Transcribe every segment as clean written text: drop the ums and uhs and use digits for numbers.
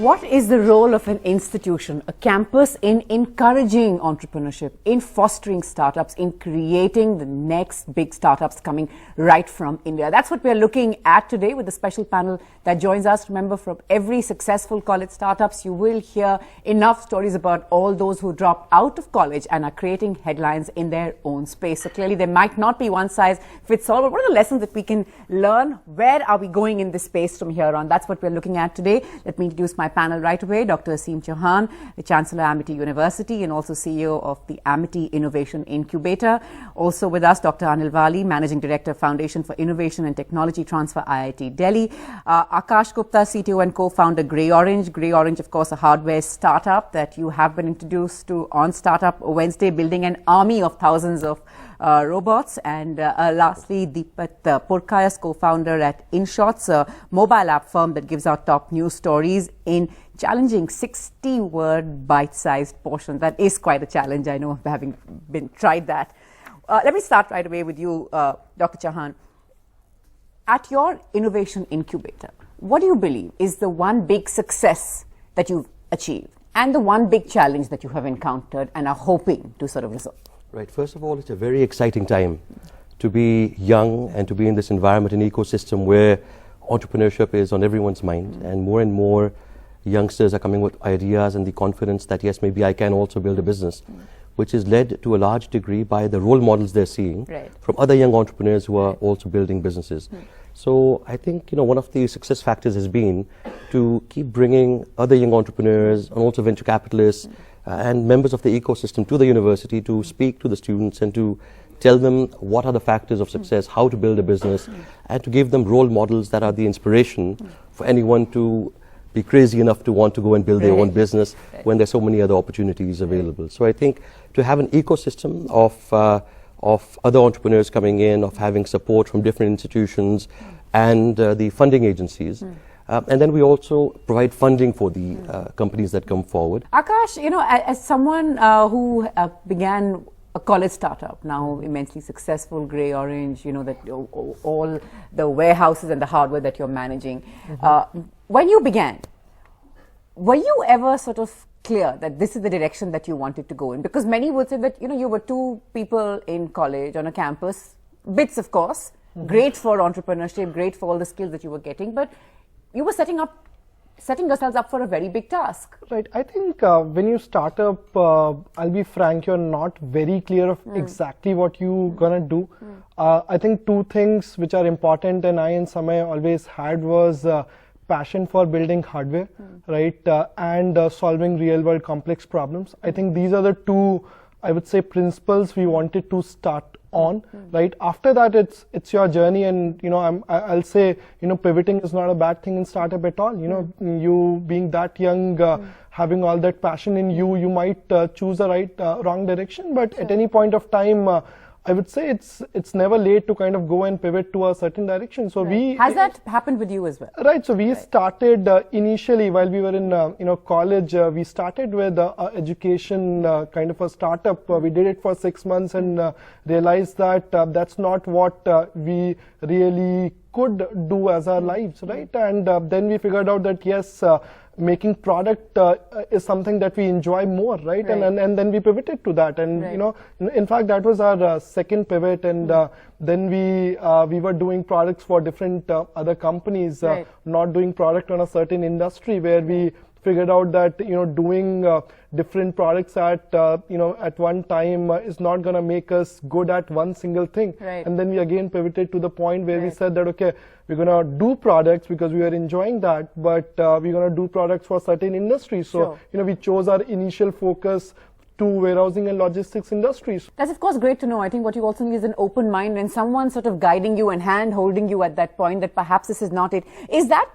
What is the role of an institution, a campus, in encouraging entrepreneurship, in fostering startups, in creating the next big startups coming right from India? That's what we're looking at today with the special panel that joins us. Remember, from every successful college startups, you will hear enough stories about all those who dropped out of college and are creating headlines in their own space. So clearly there might not be one size fits all, but what are the lessons that we can learn? Where are we going in this space from here on? That's what we're looking at today. Let me introduce my panel right away. Dr. Aseem Chauhan, the Chancellor, Amity University, and also CEO of the Amity Innovation Incubator. Also with us, Dr. Anil Wali, Managing Director, Foundation for Innovation and Technology Transfer, IIT Delhi. Akash Gupta, CTO and co-founder, Grey Orange. Grey Orange, of course, a hardware startup that you have been introduced to on Startup Wednesday, building an army of thousands of robots. And lastly, Deepat Purkayas, co-founder at InShots, a mobile app firm that gives out top news stories in challenging 60-word bite-sized portions. That is quite a challenge, I know, having been tried that. Let me start right away with you, Dr. Chauhan. At your innovation incubator, what do you believe is the one big success that you've achieved and the one big challenge that you have encountered and are hoping to sort of resolve? Right. First of all, it's a very exciting time to be young and to be in this environment and ecosystem where entrepreneurship is on everyone's mind, and more youngsters are coming with ideas and the confidence that, yes, maybe I can also build a business, which is led to a large degree by the role models they're seeing from other young entrepreneurs who are also building businesses. So I think, one of the success factors has been to keep bringing other young entrepreneurs and also venture capitalists and members of the ecosystem to the university to speak to the students and to tell them what are the factors of success, how to build a business, and to give them role models that are the inspiration for anyone to be crazy enough to want to go and build their own business when there's so many other opportunities available. So I think to have an ecosystem of other entrepreneurs coming in, of having support from different institutions and the funding agencies, and then we also provide funding for the companies that come forward. Akash, as someone who began a college startup, now immensely successful, Grey Orange, that all the warehouses and the hardware that you're managing. When you began, were you ever sort of clear that this is the direction that you wanted to go in? Because many would say that, you were two people in college on a campus, bits of course, great for entrepreneurship, great for all the skills that you were getting, but you were setting yourselves up for a very big task. Right. I think when you start up, I'll be frank, you're not very clear of exactly what you're gonna do. I think two things which are important, and I and Samay always had, was passion for building hardware, right, and solving real-world complex problems. I think these are the two, I would say, principles we wanted to start on, right? After that, it's your journey, and I'll say, pivoting is not a bad thing in startup at all. You being that young, having all that passion in you, you might choose the wrong direction, but at any point of time, I would say it's never late to kind of go and pivot to a certain direction. So has that happened with you as well? Right. So we started initially while we were in college. We started with education kind of a startup. We did it for 6 months and realized that that's not what we really could do as our lives, right? And then we figured out that yes, making product is something that we enjoy more, right? And then we pivoted to that, and in fact that was our second pivot, and then we were doing products for different other companies, not doing product on a certain industry, where we figured out that doing different products at one time is not going to make us good at one single thing. And then we again pivoted to the point where we said that okay, we're going to do products because we are enjoying that, but we're going to do products for certain industries. So we chose our initial focus to warehousing and logistics industries. That's of course great to know. I think what you also need is an open mind and someone sort of guiding you and hand holding you at that point that perhaps this is not it. Is that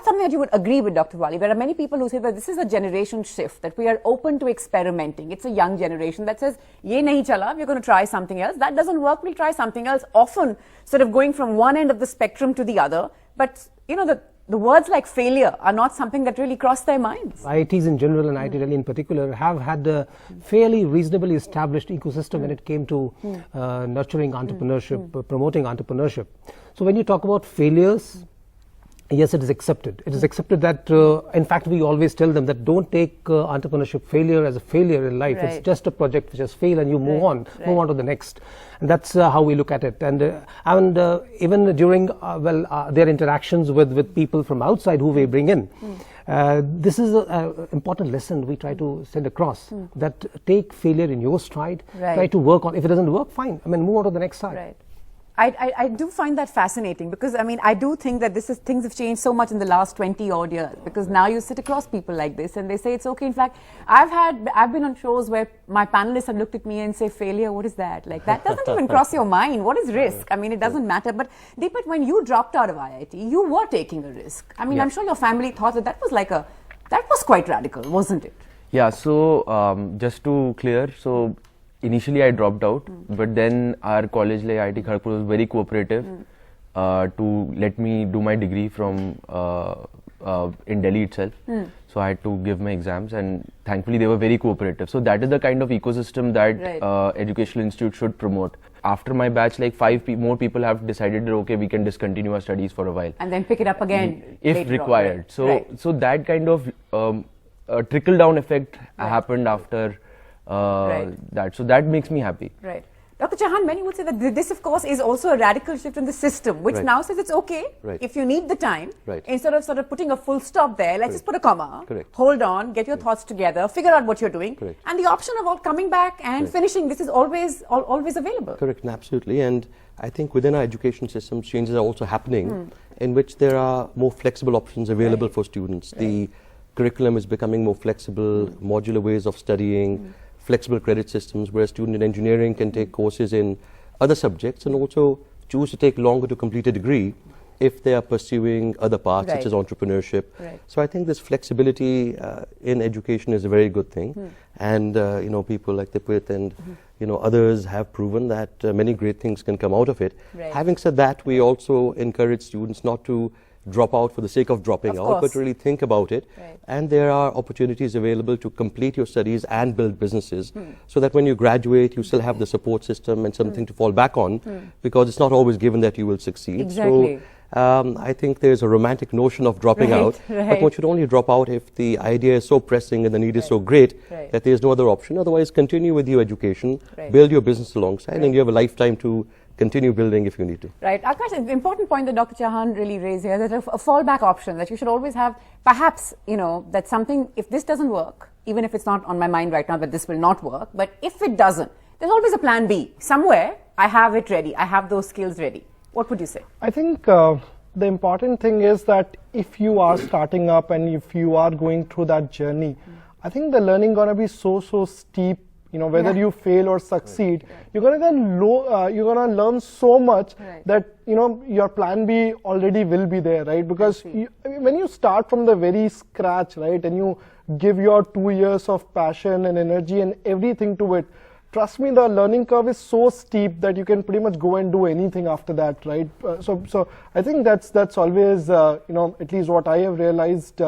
something that you would agree with, Dr. Wali? There are many people who say that this is a generation shift, that we are open to experimenting. It's a young generation that says, ye nahi chala, we're going to try something else. That doesn't work, we'll try something else. Often sort of going from one end of the spectrum to the other. But the words like failure are not something that really cross their minds. IITs in general and IIT Delhi in particular have had a fairly reasonably established ecosystem when it came to nurturing entrepreneurship, promoting entrepreneurship. So when you talk about failures, yes, it is accepted. It is accepted that, in fact, we always tell them that don't take entrepreneurship failure as a failure in life. Right. It's just a project which has failed, and you move on to the next. And that's how we look at it. And even during their interactions with people from outside who we bring in, this is an important lesson we try to send across, that take failure in your stride, try to work on. If it doesn't work, fine. I mean, move on to the next side. Right. I do find that fascinating, because I mean, I do think that things have changed so much in the last 20 odd years, because now you sit across people like this and they say it's okay. In fact, I've been on shows where my panelists have looked at me and say, failure, what is that? Like, that doesn't even cross your mind. What is risk? I mean, it doesn't matter. But Deepat, when you dropped out of IIT, you were taking a risk. I mean, I'm sure your family thought that was quite radical, wasn't it? Yeah, so just to clear, so initially I dropped out, but then our college, like IIT Kharagpur, was very cooperative to let me do my degree from in Delhi itself. So I had to give my exams, and thankfully they were very cooperative. So that is the kind of ecosystem that educational institute should promote. After my batch, like more people have decided that okay, we can discontinue our studies for a while and then pick it up again if required. So that kind of trickle down effect happened after that. So that makes me happy. Right. Dr. Chauhan, many would say that this, of course, is also a radical shift in the system, which now says it's okay if you need the time. Instead of sort of putting a full stop there, let's just put a comma, hold on, get your thoughts together, figure out what you're doing, and the option of coming back and finishing this is always available. Correct, absolutely. And I think within our education system, changes are also happening in which there are more flexible options available for students. The curriculum is becoming more flexible, modular ways of studying, flexible credit systems, where a student in engineering can take courses in other subjects and also choose to take longer to complete a degree if they are pursuing other paths such as entrepreneurship. So I think this flexibility in education is a very good thing. And people like Deepat and others have proven that many great things can come out of it. Having said that, we also encourage students not to drop out for the sake of dropping out, but really think about it. And there are opportunities available to complete your studies and build businesses so that when you graduate, you still have the support system and something to fall back on, because it's not always given that you will succeed. So I think there's a romantic notion of dropping out, but one should only drop out if the idea is so pressing and the need is so great that there's no other option. Otherwise, continue with your education, build your business alongside, and you have a lifetime to continue building if you need to. Right. Akash, an important point that Dr. Chauhan really raised here, that a fallback option, that you should always have, perhaps, that something, if this doesn't work, even if it's not on my mind right now that this will not work, but if it doesn't, there's always a plan B. Somewhere, I have it ready. I have those skills ready. What would you say? I think the important thing is that if you are starting up and if you are going through that journey, I think the learning gonna be so steep. Whether you fail or succeed, you're gonna learn so much that your plan B already will be there, right? Because when you start from the very scratch, right, and you give your 2 years of passion and energy and everything to it, trust me, the learning curve is so steep that you can pretty much go and do anything after that, right? So I think that's always at least what I have realized.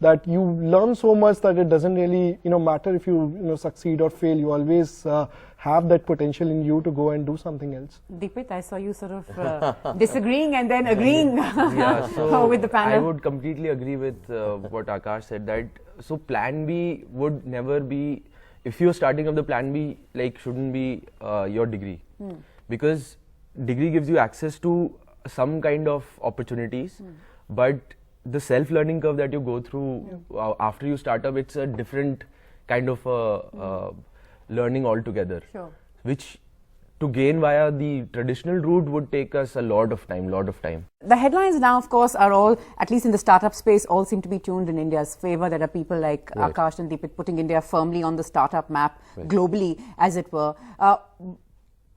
That you learn so much that it doesn't really matter if you succeed or fail. You always have that potential in you to go and do something else. Deepat, I saw you sort of disagreeing and then agreeing with the panel. I would completely agree with what Akash said, that so plan B would never be, if you're starting up, the plan B shouldn't be your degree, because degree gives you access to some kind of opportunities, but the self-learning curve that you go through after you start up, it's a different kind of learning altogether, which to gain via the traditional route would take us a lot of time. The headlines now, of course, are all, at least in the startup space, all seem to be tuned in India's favor. There are people like Akash and Deepat putting India firmly on the startup map globally, as it were.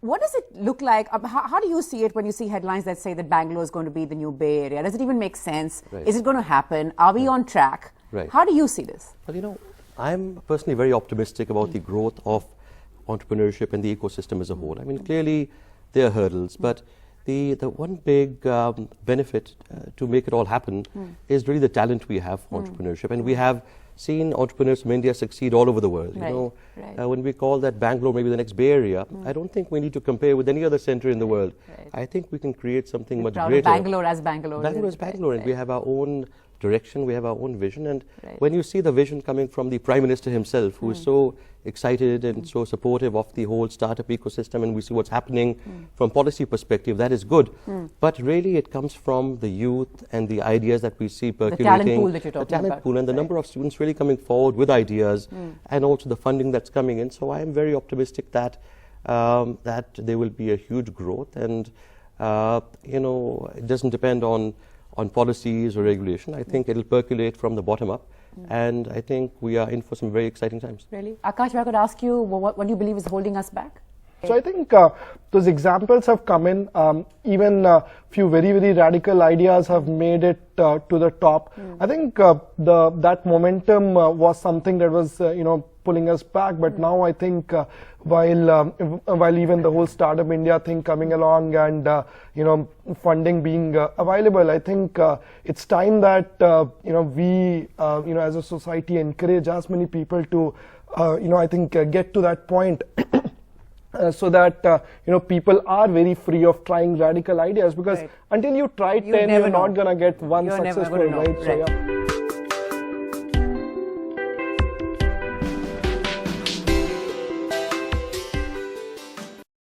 What does it look like? How do you see it when you see headlines that say that Bangalore is going to be the new Bay Area? Does it even make sense? Is it going to happen? Are we on track? How do you see this? Well, I'm personally very optimistic about the growth of entrepreneurship and the ecosystem as a whole. I mean, clearly there are hurdles, but the one big benefit to make it all happen is really the talent we have for entrepreneurship. And we have seen entrepreneurs from India succeed all over the world. Right, You know, right. when we call that Bangalore maybe the next Bay Area, I don't think we need to compare with any other center in the world. Right. I think we can create something much Proud of greater. Bangalore as Bangalore. Bangalore is Bangalore, and we have our own direction, we have our own vision. And Right. when you see the vision coming from the Prime Minister himself, who is so excited and so supportive of the whole startup ecosystem, and we see what's happening from policy perspective, that is good. But really it comes from the youth and the ideas that we see percolating. talent pool that you're The talking talent about. pool and the number of students really coming forward with ideas, and also the funding that's coming in. So I am very optimistic that that there will be a huge growth, and you know, it doesn't depend on policies or regulation. I think it'll percolate from the bottom up, and I think we are in for some very exciting times. Really? Akash, if I could ask you, what do you believe is holding us back? So I think those examples have come in. Even few very, very radical ideas have made it to the top. I think that momentum was something that was pulling us back. But now I think while even the whole Startup India thing coming along and funding being available, I think it's time that we as a society encourage as many people to I think get to that point. So that people are very free of trying radical ideas, because Right. until you try You 10, never you're know. not gonna get one You're never successful, gonna know. right? So Right. yeah.